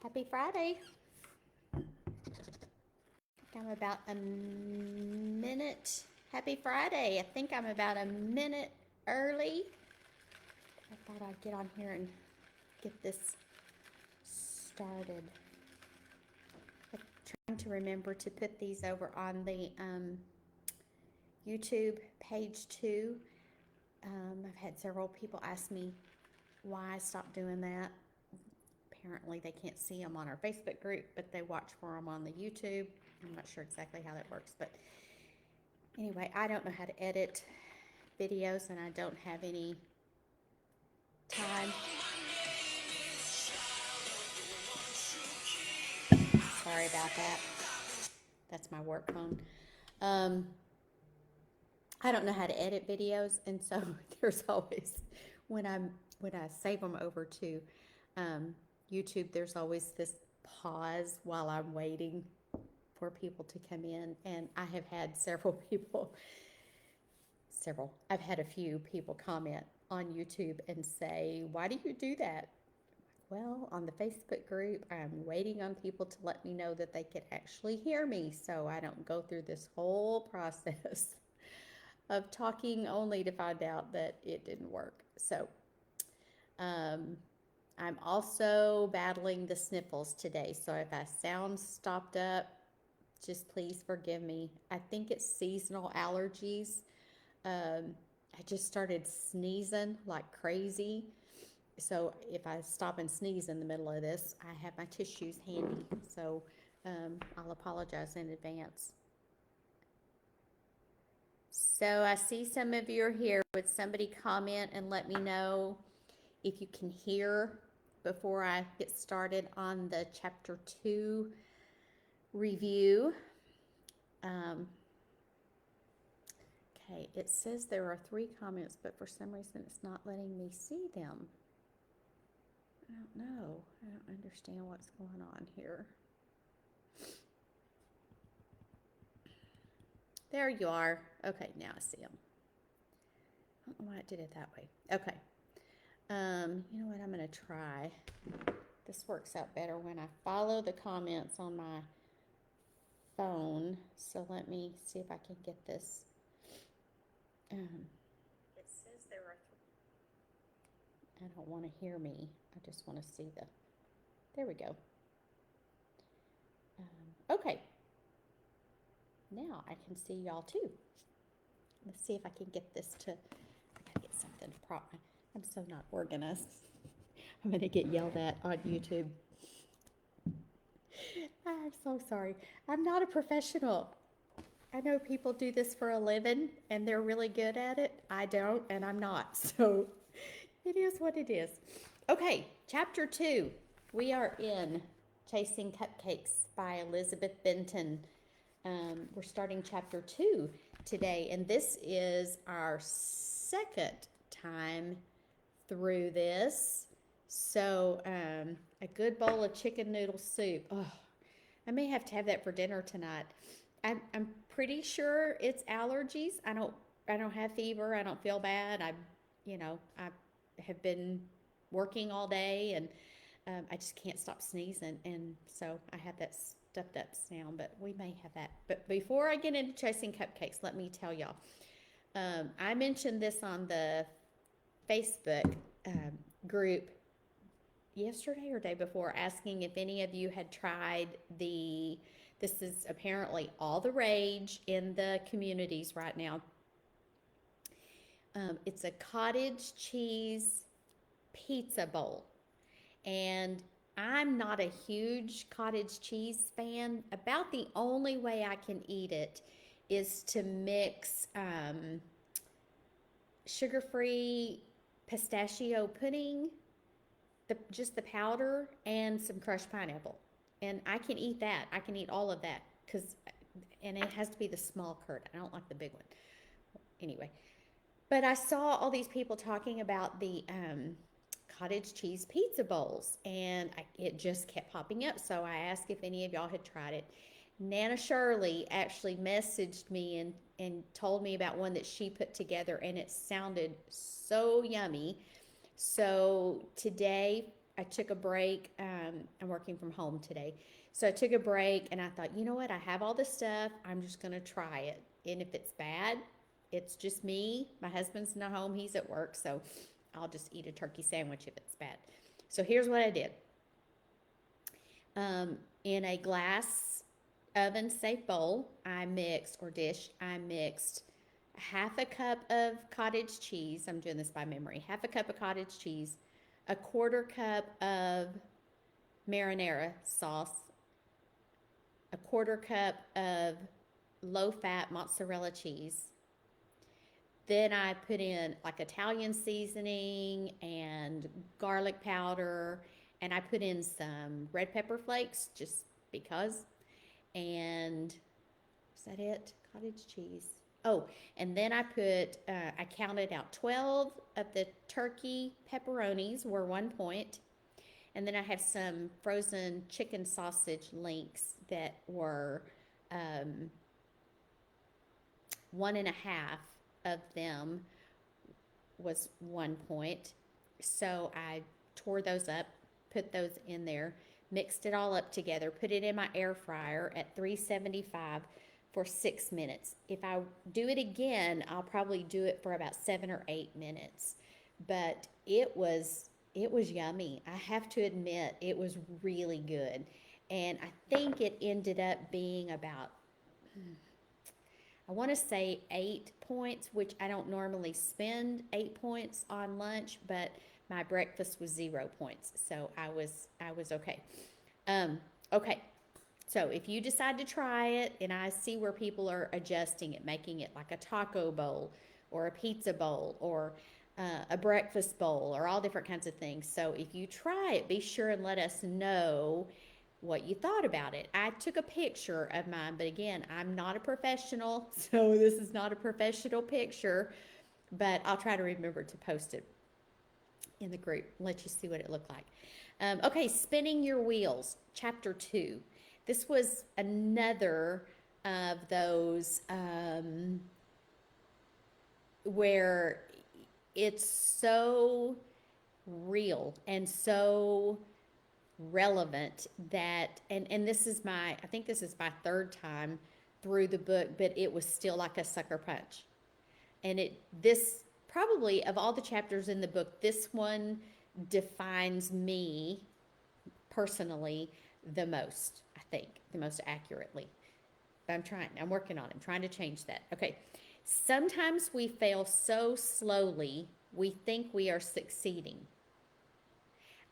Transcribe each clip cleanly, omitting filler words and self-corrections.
Happy Friday. I think I'm about a minute. Happy Friday. I think I'm about a minute early. I thought I'd get on here and get this started. I'm trying to remember to put these over on the YouTube page too. I've had several people ask me why I stopped doing that. Apparently they can't see them on our Facebook group, but they watch for them on the YouTube. I'm not sure exactly how that works, but anyway, I don't know how to edit videos and I don't have any time. Sorry about that. That's my work phone. I don't know how to edit videos, and so there's always when I save them over to YouTube, there's always this pause while I'm waiting for people to come in, and I have had I've had a few people comment on YouTube and say, "Why do you do that?" Well, on the Facebook group, I'm waiting on people to let me know that they could actually hear me, so I don't go through this whole process of talking only to find out that it didn't work. So, I'm also battling the sniffles today, so if I sound stopped up, just please forgive me. I think it's seasonal allergies. I just started sneezing like crazy. So if I stop and sneeze in the middle of this, I have my tissues handy. So I'll apologize in advance. So I see some of you are here. Would somebody comment and let me know if you can hear before I get started on the chapter 2 review? Okay, it says there are 3 comments, but for some reason it's not letting me see them. I don't know. I don't understand what's going on here. There you are. Okay, now I see them. I don't know why it did it that way. Okay. You know what? I'm going to try. This works out better when I follow the comments on my phone. So let me see if I can get this. It says there are. I don't want to hear me. I just want to see the. There we go. Okay. Now I can see y'all too. Let's see if I can get this to. I gotta get something proper. I'm so not organized. I'm gonna get yelled at on YouTube. I'm so sorry. I'm not a professional. I know people do this for a living and they're really good at it. I don't, and I'm not. So it is what it is. Okay, chapter 2. We are in Chasing Cupcakes by Elizabeth Benton. We're starting chapter 2 today, and this is our second time through this. So a good bowl of chicken noodle soup. Oh, I may have to have that for dinner tonight. I'm pretty sure it's allergies. I don't have fever. I don't feel bad. I have been working all day, and I just can't stop sneezing, and so I have that stuffed up sound, but we may have that. But before I get into Chasing Cupcakes, let me tell y'all. I mentioned this on the Facebook group yesterday or day before, asking if any of you had tried this is apparently all the rage in the communities right now. It's a cottage cheese pizza bowl. And I'm not a huge cottage cheese fan. About the only way I can eat it is to mix sugar-free pistachio pudding, just the powder, and some crushed pineapple. And I can eat that. I can eat all of that and it has to be the small curd. I don't like the big one. Anyway, but I saw all these people talking about the cottage cheese pizza bowls, and it just kept popping up. So I asked if any of y'all had tried it. Nana Shirley actually messaged me and told me about one that she put together, and it sounded so yummy. So today I took a break. I'm working from home today. So I took a break and I thought, you know what? I have all this stuff. I'm just going to try it. And if it's bad, it's just me. My husband's not home. He's at work. So I'll just eat a turkey sandwich if it's bad. So here's what I did. In a glass oven safe bowl, I mixed, or dish, I mixed half a cup of cottage cheese. I'm doing this by memory. Half a cup of cottage cheese, a quarter cup of marinara sauce, a quarter cup of low-fat mozzarella cheese. Then I put in like Italian seasoning and garlic powder, and I put in some red pepper flakes just because. And is that it? Cottage cheese. Oh, and then I counted out 12 of the turkey pepperonis were 1 point. And then I have some frozen chicken sausage links that were 1.5 of them was 1 point. So I tore those up, put those in there, mixed it all up together, put it in my air fryer at 375 for 6 minutes. If I do it again, I'll probably do it for about 7 or 8 minutes. But it was yummy. I have to admit, it was really good. And I think it ended up being about, I want to say 8 points, which I don't normally spend 8 points on lunch, but my breakfast was 0 points. So I was okay. Okay. So if you decide to try it, and I see where people are adjusting it, making it like a taco bowl or a pizza bowl or a breakfast bowl or all different kinds of things. So if you try it, be sure and let us know what you thought about it. I took a picture of mine, but again, I'm not a professional, so this is not a professional picture, but I'll try to remember to post it in the group, let you see what it looked like. Okay, spinning your wheels, chapter 2. This was another of those where it's so real and so relevant that, and this is I think this is my 3rd time through the book, but it was still like a sucker punch. And this probably, of all the chapters in the book, this one defines me personally the most, I think, the most accurately. But I'm working on it. I'm trying to change that. Okay. Sometimes we fail so slowly, we think we are succeeding.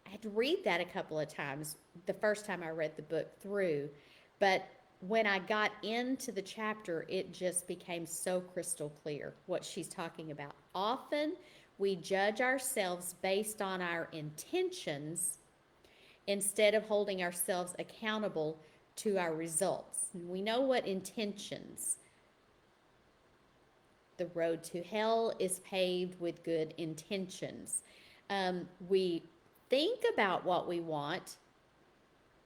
I had to read that a couple of times the first time I read the book through, but when I got into the chapter, it just became so crystal clear what she's talking about. Often we judge ourselves based on our intentions instead of holding ourselves accountable to our results. We know what intentions. The road to hell is paved with good intentions. We think about what we want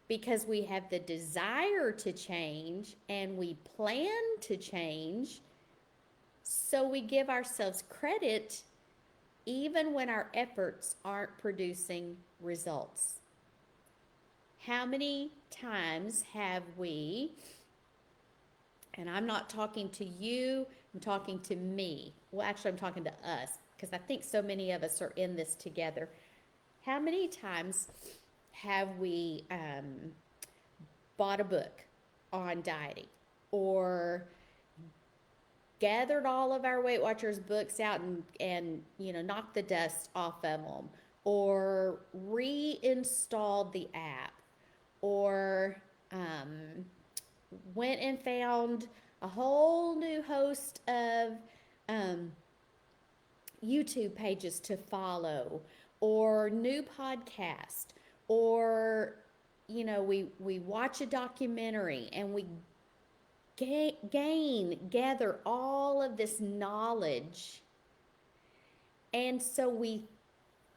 because we have the desire to change and we plan to change. So we give ourselves credit even when our efforts aren't producing results. How many times have we, and I'm not talking to you, I'm talking to me. Well, actually, I'm talking to us because I think so many of us are in this together. How many times have we bought a book on dieting or gathered all of our Weight Watchers books out and knocked the dust off of them, or reinstalled the app, or went and found a whole new host of YouTube pages to follow, or new podcast, or we watch a documentary and we gather all of this knowledge, and so we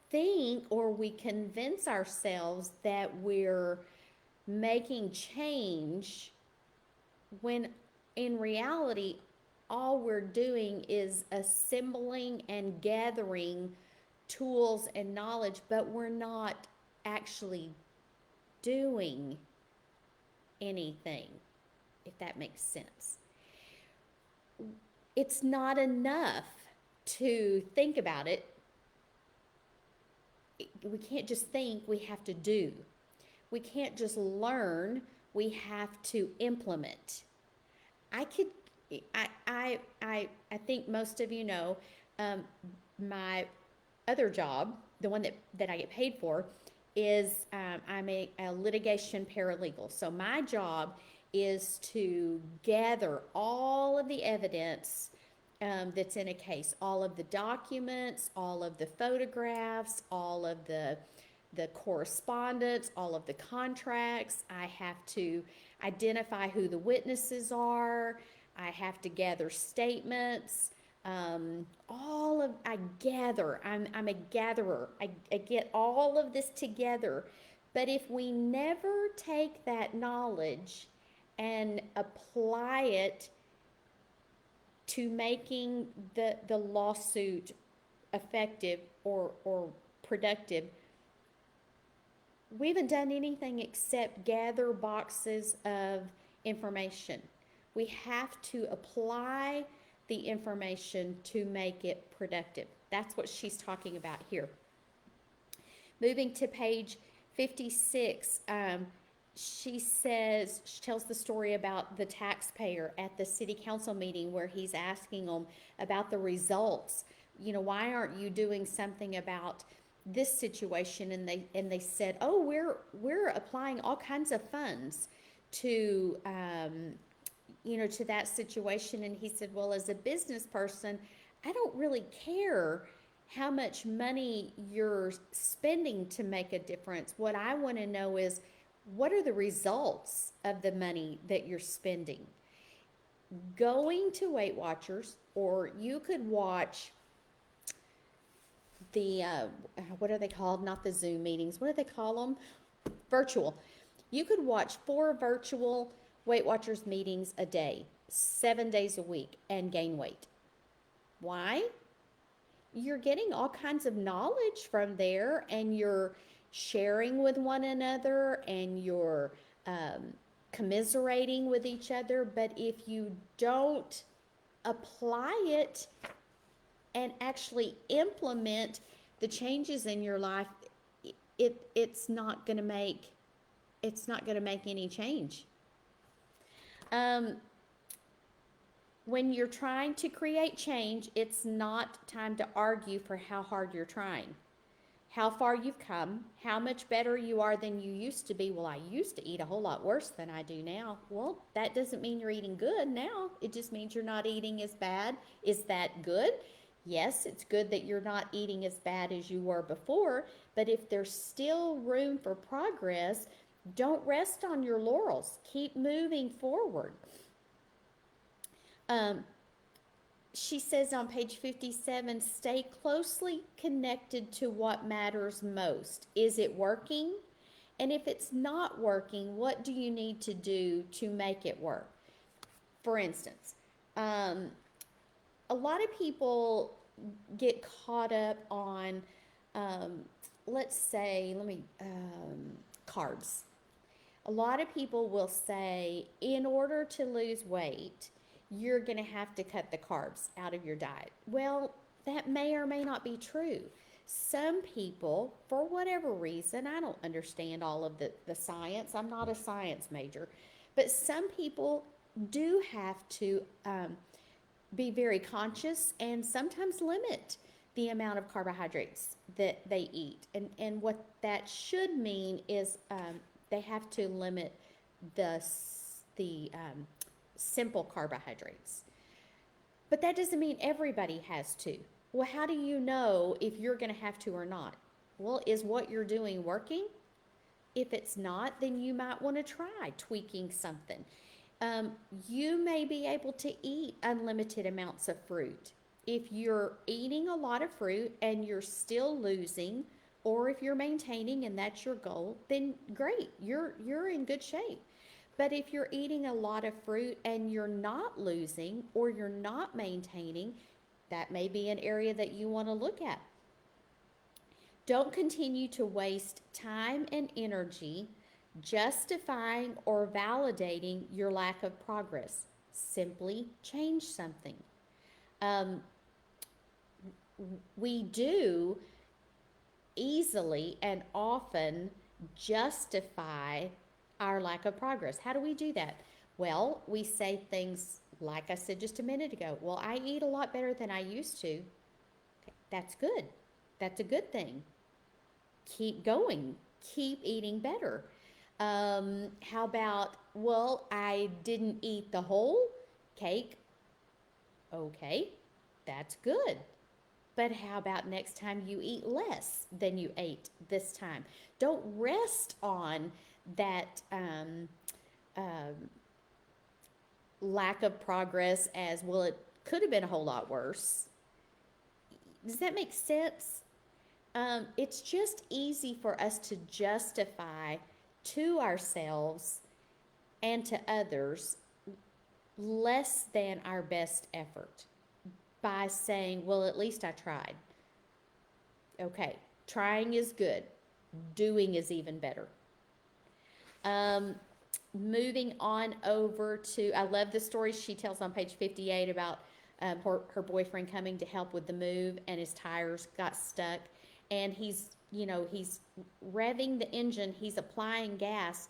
think, or we convince ourselves that we're making change, when in reality all we're doing is assembling and gathering tools and knowledge, but we're not actually doing anything, if that makes sense. It's not enough to think about it. We can't just think, we have to do. We can't just learn, we have to implement. I could, I think most of you know, um, my other job, the one that I get paid for, is I'm a litigation paralegal. So my job is to gather all of the evidence that's in a case, all of the documents, all of the photographs, all of the correspondence, all of the contracts. I have to identify who the witnesses are. I have to gather statements. I gather. I'm a gatherer. I get all of this together. But if we never take that knowledge and apply it to making the lawsuit effective or productive, we haven't done anything except gather boxes of information. We have to apply the information to make it productive. That's what she's talking about here. Moving to page 56, she tells the story about the taxpayer at the city council meeting where he's asking them about the results. You know, why aren't you doing something about this situation? And they said, oh, we're applying all kinds of funds to to that situation. And he said, well, as a business person, I don't really care how much money you're spending to make a difference. What I want to know is, what are the results of the money that you're spending? Going to Weight Watchers, or you could watch the, what are they called? Not the Zoom meetings. What do they call them? Virtual. You could watch 4 virtual Weight Watchers meetings a day, 7 days a week, and gain weight. Why? You're getting all kinds of knowledge from there, and you're sharing with one another, and you're commiserating with each other. But if you don't apply it and actually implement the changes in your life, it's not going to make any change. When you're trying to create change, it's not time to argue for how hard you're trying, how far you've come, how much better you are than you used to be. Well, I used to eat a whole lot worse than I do now. Well, that doesn't mean you're eating good now. It just means you're not eating as bad. Is that good? Yes, it's good that you're not eating as bad as you were before, but if there's still room for progress, don't rest on your laurels. Keep moving forward. She says on page 57, stay closely connected to what matters most. Is it working? And if it's not working, what do you need to do to make it work? For instance, a lot of people get caught up on, carbs. A lot of people will say, in order to lose weight, you're going to have to cut the carbs out of your diet. Well, that may or may not be true. Some people, for whatever reason, I don't understand all of the science. I'm not a science major. But some people do have to be very conscious and sometimes limit the amount of carbohydrates that they eat. And what that should mean is they have to limit the simple carbohydrates. But that doesn't mean everybody has to. Well, how do you know if you're going to have to or not? Well, is what you're doing working? If it's not, then you might want to try tweaking something. You may be able to eat unlimited amounts of fruit. If you're eating a lot of fruit and you're still losing, or if you're maintaining and that's your goal, then great, you're in good shape. But if you're eating a lot of fruit and you're not losing or you're not maintaining, that may be an area that you want to look at. Don't continue to waste time and energy justifying or validating your lack of progress. Simply change something. Um, we do easily and often justify our lack of progress. How do we do that? Well, we say things like I said just a minute ago. Well, I eat a lot better than I used to. Okay, that's good. That's a good thing. Keep going. Keep eating better. How about, well, I didn't eat the whole cake. Okay, that's good. But how about next time you eat less than you ate this time? Don't rest on that um, lack of progress as, well, it could have been a whole lot worse. Does that make sense? It's just easy for us to justify to ourselves and to others less than our best effort by saying, well, at least I tried. Okay, trying is good, doing is even better. Um, Moving on over to, I love the story she tells on page 58 about her boyfriend coming to help with the move and his tires got stuck. And he's revving the engine, he's applying gas,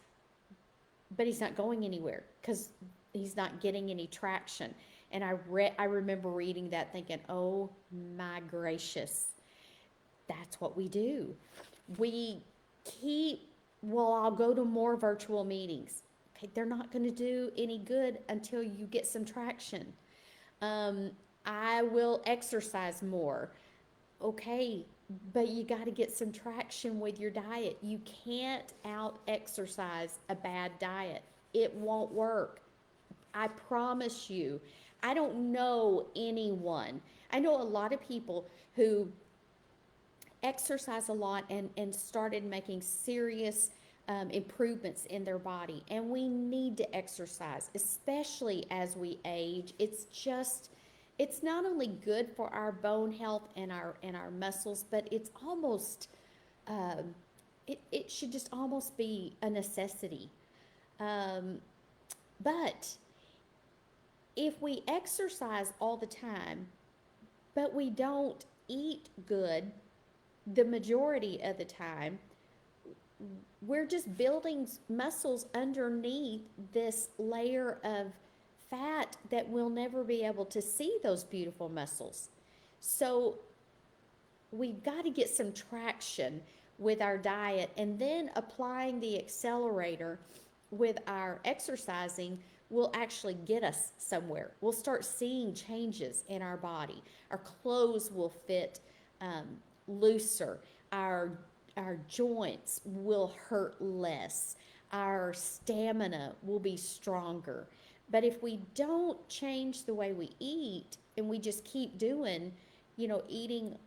but he's not going anywhere because he's not getting any traction. And I remember reading that thinking, oh my gracious, that's what we do. We keep, well, I'll go to more virtual meetings. Okay, they're not going to do any good until you get some traction. Um, I will exercise more. Okay, but you got to get some traction with your diet. You can't out exercise a bad diet, it won't work. I promise you. I don't know anyone. I know a lot of people who exercise a lot and started making serious improvements in their body. And we need to exercise, especially as we age. It's not only good for our bone health and our muscles, but it's almost, it should just almost be a necessity. Um, but if we exercise all the time, but we don't eat good the majority of the time, we're just building muscles underneath this layer of fat that we'll never be able to see those beautiful muscles. So we've got to get some traction with our diet and then applying the accelerator with our exercising will actually get us somewhere. We'll start seeing changes in our body. Our clothes will fit looser. Our joints will hurt less. Our stamina will be stronger. But if we don't change the way we eat and we just keep doing, eating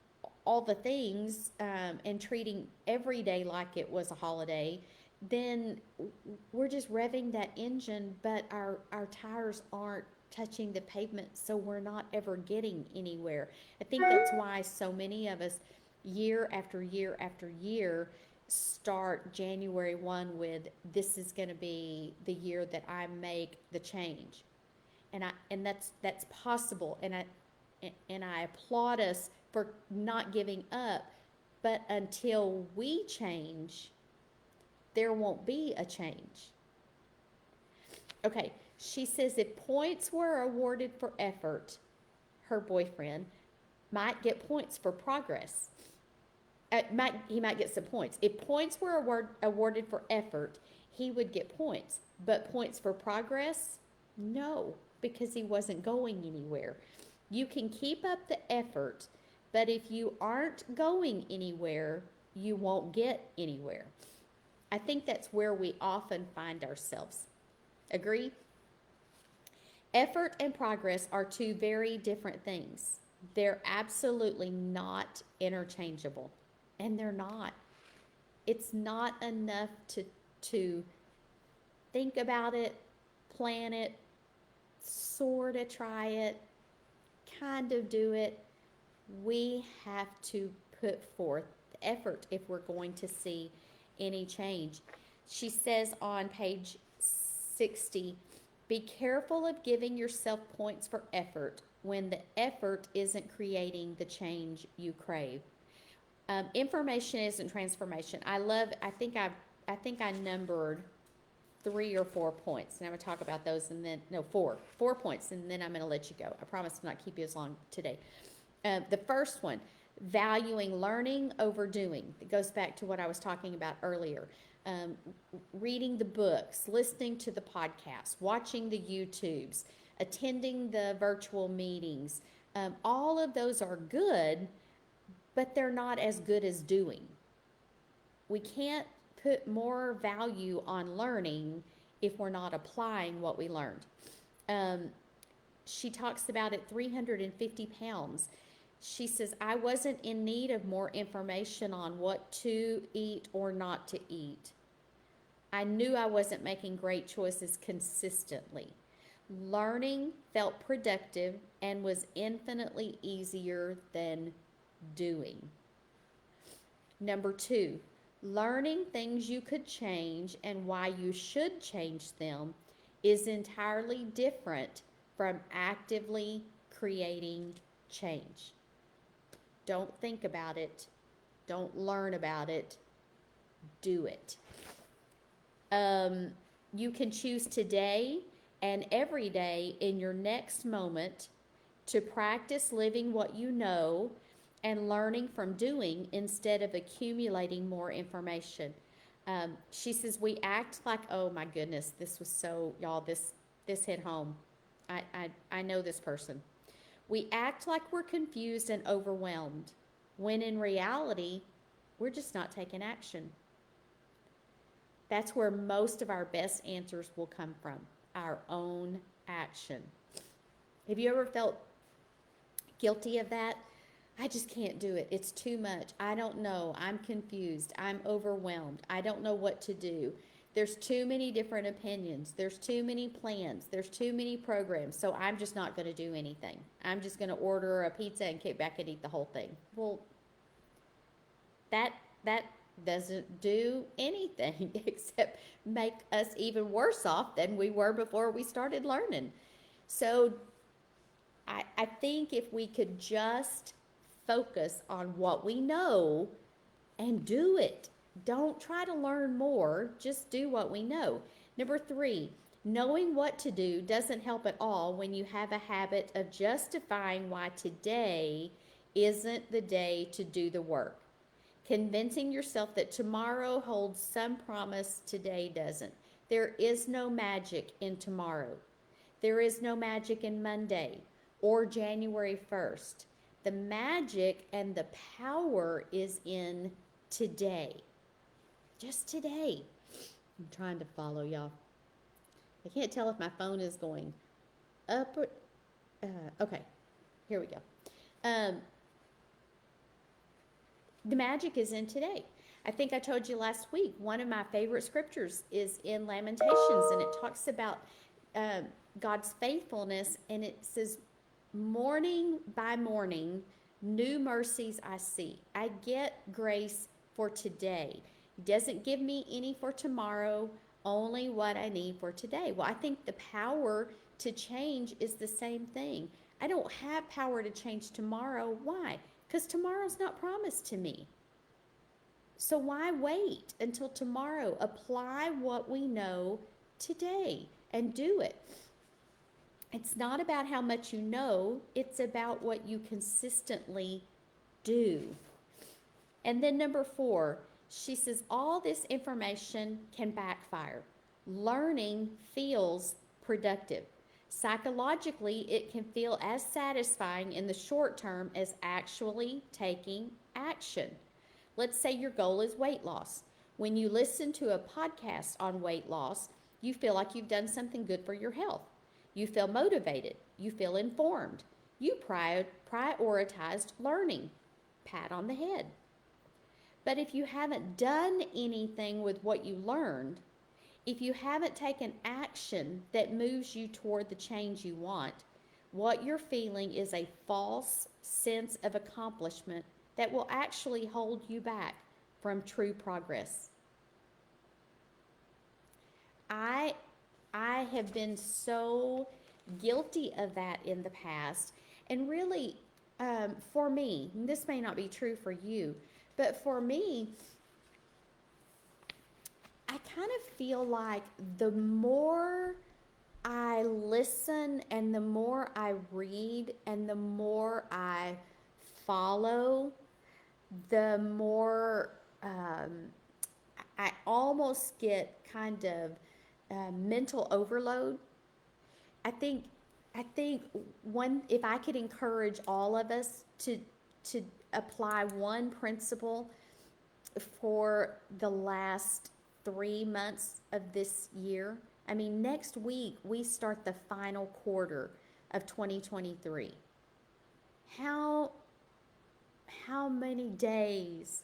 all the things and treating every day like it was a holiday, then we're just revving that engine, but our tires aren't touching the pavement, so we're not ever getting anywhere. I think that's why so many of us, year after year after year, start January 1 with, this is going to be the year that I make the change. And that's possible, and I applaud us for not giving up, but until we change, there won't be a change. Okay, she says if points were awarded for effort, her boyfriend might get points for progress. He might get some points. If points were awarded for effort, he would get points. But points for progress, no, because he wasn't going anywhere. You can keep up the effort, but if you aren't going anywhere, you won't get anywhere. I think that's where we often find ourselves. Agree? Effort and progress are two very different things. They're absolutely not interchangeable. And they're not. It's not enough to think about it, plan it, sort of try it, kind of do it. We have to put forth effort if we're going to see any change. She says on page 60, be careful of giving yourself points for effort when the effort isn't creating the change you crave. Information isn't transformation. I think I numbered 3 or 4 points, and I'm going to talk about those, and then no, 4 points, and then I'm going to let you go. I promise to not keep you as long today. The first one, valuing learning over doing. It goes back to what I was talking about earlier. Reading the books, listening to the podcasts, watching the YouTubes, attending the virtual meetings. All of those are good, but they're not as good as doing. We can't put more value on learning if we're not applying what we learned. She talks about at 350 pounds. She says, I wasn't in need of more information on what to eat or not to eat. I knew I wasn't making great choices consistently. Learning felt productive and was infinitely easier than doing. Number 2, learning things you could change and why you should change them is entirely different from actively creating change. Don't think about it. Don't learn about it. Do it. You can choose today and every day in your next moment to practice living what you know and learning from doing instead of accumulating more information. She says we act like, oh my goodness, this was so, y'all, this hit home. I know this person. We act like we're confused and overwhelmed, when in reality, we're just not taking action. That's where most of our best answers will come from, our own action. Have you ever felt guilty of that? I just can't do it. It's too much. I don't know. I'm confused. I'm overwhelmed. I don't know what to do. There's too many different opinions. There's too many plans. There's too many programs. So I'm just not going to do anything. I'm just going to order a pizza and kick back and eat the whole thing. Well, that doesn't do anything except make us even worse off than we were before we started learning. So I think if we could just focus on what we know and do it. Don't try to learn more, just do what we know. Number 3, knowing what to do doesn't help at all when you have a habit of justifying why today isn't the day to do the work. Convincing yourself that tomorrow holds some promise today doesn't. There is no magic in tomorrow. There is no magic in Monday or January 1st. The magic and the power is in today. Just today. I'm trying to follow y'all. I can't tell if my phone is going up or... okay, here we go. The magic is in today. I think I told you last week, one of my favorite scriptures is in Lamentations, and it talks about God's faithfulness, and it says, morning by morning, new mercies I see. I get grace for today. He doesn't give me any for tomorrow, only what I need for today. Well, I think the power to change is the same thing. I don't have power to change tomorrow. Why? Because tomorrow's not promised to me. So why wait until tomorrow? Apply what we know today and do it. It's not about how much you know, it's about what you consistently do. And then number 4, she says all this information can backfire. Learning feels productive. Psychologically, it can feel as satisfying in the short term as actually taking action. Let's say your goal is weight loss. When you listen to a podcast on weight loss, you feel like you've done something good for your health. You feel motivated. You feel informed. You prioritized learning. Pat on the head. But if you haven't done anything with what you learned, if you haven't taken action that moves you toward the change you want, what you're feeling is a false sense of accomplishment that will actually hold you back from true progress. I I have been so guilty of that in the past. And really, for me, this may not be true for you, but for me, I kind of feel like the more I listen and the more I read and the more I follow, the more I almost get kind of mental overload. I think I think one if I could encourage all of us to apply one principle for the last 3 months of this year. I mean, next week we start the final quarter of 2023. How how many days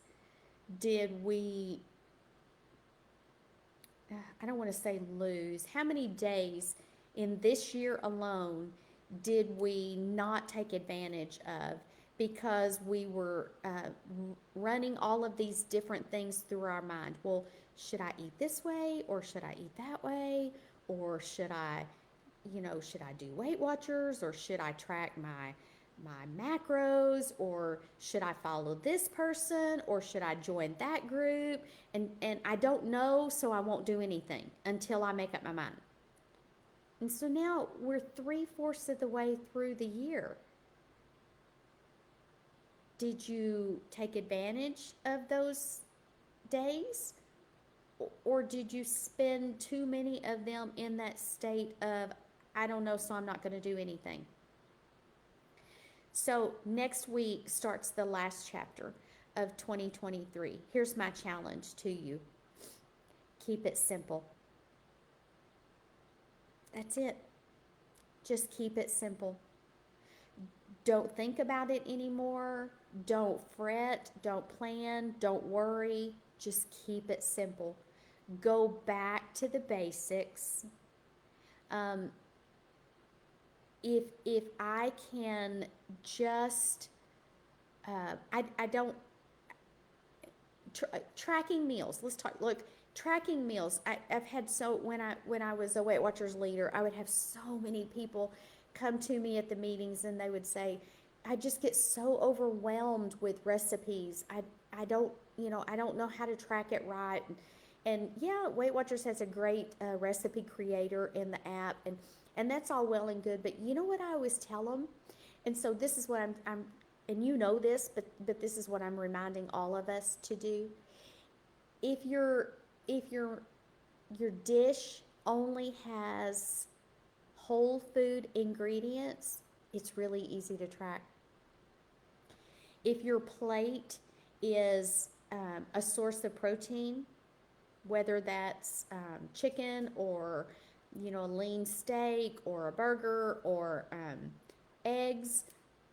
did we I don't want to say lose. How many days in this year alone did we not take advantage of because we were running all of these different things through our mind? Well, should I eat this way or should I eat that way? Or should I do Weight Watchers or should I track my macros, or should I follow this person, or should I join that group? And I don't know, so I won't do anything until I make up my mind. And so now we're 3/4 of the way through the year. Did you take advantage of those days? Or did you spend too many of them in that state of, I don't know, so I'm not going to do anything? So next week starts the last chapter of 2023. Here's my challenge to you. Keep it simple. That's it. Just keep it simple. Don't think about it anymore. Don't fret. Don't plan. Don't worry. Just keep it simple. Go back to the basics. If I can just, I don't, tracking meals. Let's talk. Look, tracking meals. I've had when I was a Weight Watchers leader, I would have so many people come to me at the meetings and they would say, I just get so overwhelmed with recipes. I don't know how to track it right. And yeah, Weight Watchers has a great recipe creator in the app, and that's all well and good. But you know what I always tell them? And so this is what I'm and you know this, but this is what I'm reminding all of us to do. If your dish only has whole food ingredients, it's really easy to track. If your plate is a source of protein, whether that's chicken or a lean steak or a burger or eggs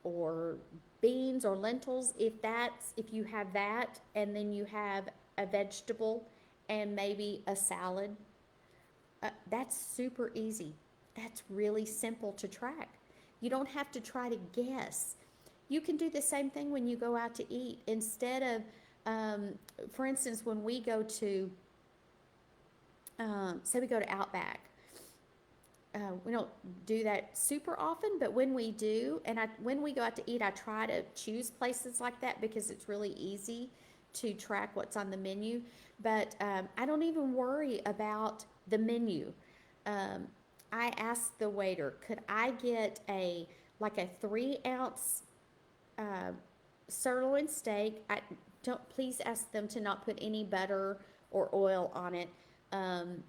or beans or lentils, if you have that and then you have a vegetable and maybe a salad, that's super easy. That's really simple to track. You don't have to try to guess. You can do the same thing when you go out to eat. Instead of, for instance, when we go to, say we go to Outback, we don't do that super often, but when we do, and when we go out to eat, I try to choose places like that because it's really easy to track what's on the menu. But I don't even worry about the menu. I ask the waiter, could I get a 3-ounce sirloin steak? Please ask them to not put any butter or oil on it. And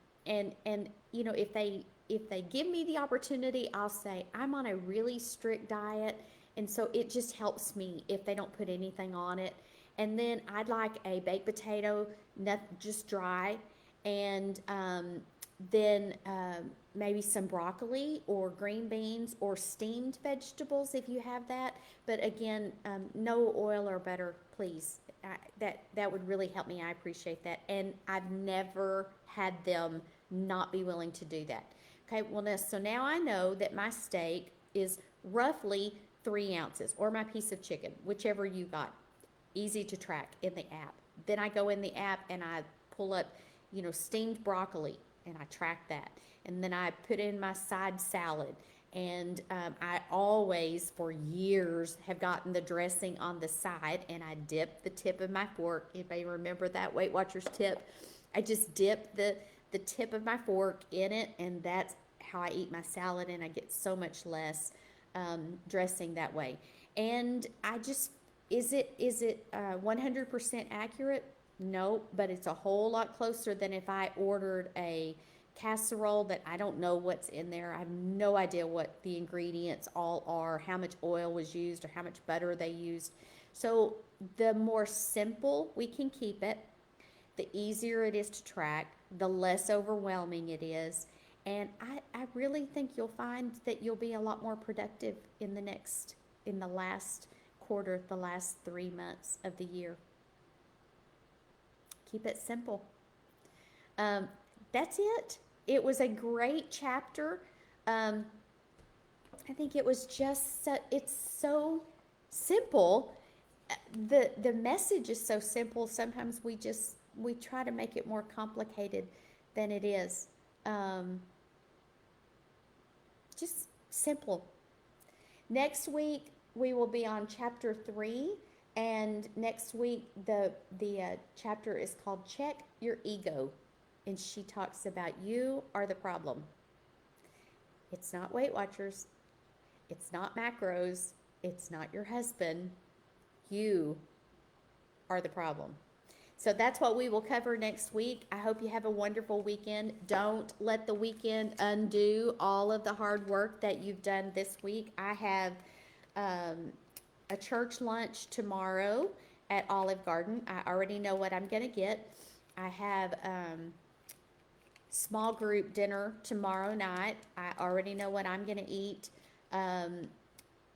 if they give me the opportunity, I'll say I'm on a really strict diet, and so it just helps me if they don't put anything on it. And then I'd like a baked potato, just dry, and then maybe some broccoli or green beans or steamed vegetables if you have that. But again, no oil or butter, please. That would really help me. I appreciate that. And I've never had them not be willing to do that. Okay, well, so now I know that my steak is roughly 3 ounces, or my piece of chicken, whichever you got. easy to track in the app. Then I go in the app and I pull up, steamed broccoli, and I track that. And then I put in my side salad. And I always, for years, have gotten the dressing on the side, and I dip the tip of my fork. Anybody remember that Weight Watchers tip? I just dip the tip of my fork in it, and that's how I eat my salad, and I get so much less dressing that way. And I just, is it 100% accurate? No, but it's a whole lot closer than if I ordered a casserole that I don't know what's in there. I have no idea what the ingredients all are, how much oil was used, or how much butter they used. So the more simple we can keep it, the easier it is to track, the less overwhelming it is. And I really think you'll find that you'll be a lot more productive in the last quarter, the last 3 months of the year. Keep it simple. That's it. It was a great chapter. I think it was just it's so simple. The message is so simple. Sometimes we try to make it more complicated than it is. Just simple. Next week we will be on chapter 3, and next week the chapter is called Check Your Ego, and she talks about you are the problem. It's not Weight Watchers. It's not macros. It's not your husband. You are the problem. So that's what we will cover next week. I hope you have a wonderful weekend. Don't let the weekend undo all of the hard work that you've done this week. I have a church lunch tomorrow at Olive Garden. I already know what I'm going to get. I have small group dinner tomorrow night. I already know what I'm going to eat.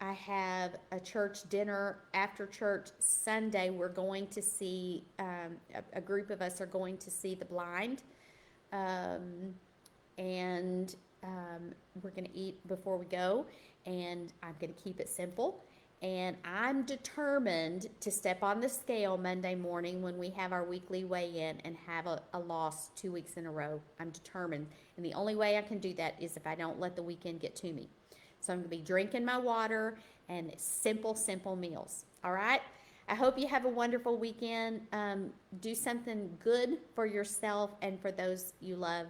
I have a church dinner after church Sunday. We're going to see, a group of us are going to see The Blind. And we're going to eat before we go. And I'm going to keep it simple. And I'm determined to step on the scale Monday morning when we have our weekly weigh-in and have a loss 2 weeks in a row. I'm determined. And the only way I can do that is if I don't let the weekend get to me. So I'm going to be drinking my water and simple meals. All right? I hope you have a wonderful weekend. Do something good for yourself and for those you love.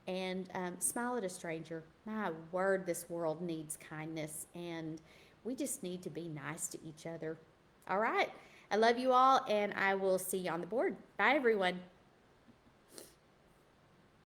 And smile at a stranger. My word, this world needs kindness. And we just need to be nice to each other. All right? I love you all, and I will see you on the board. Bye, everyone.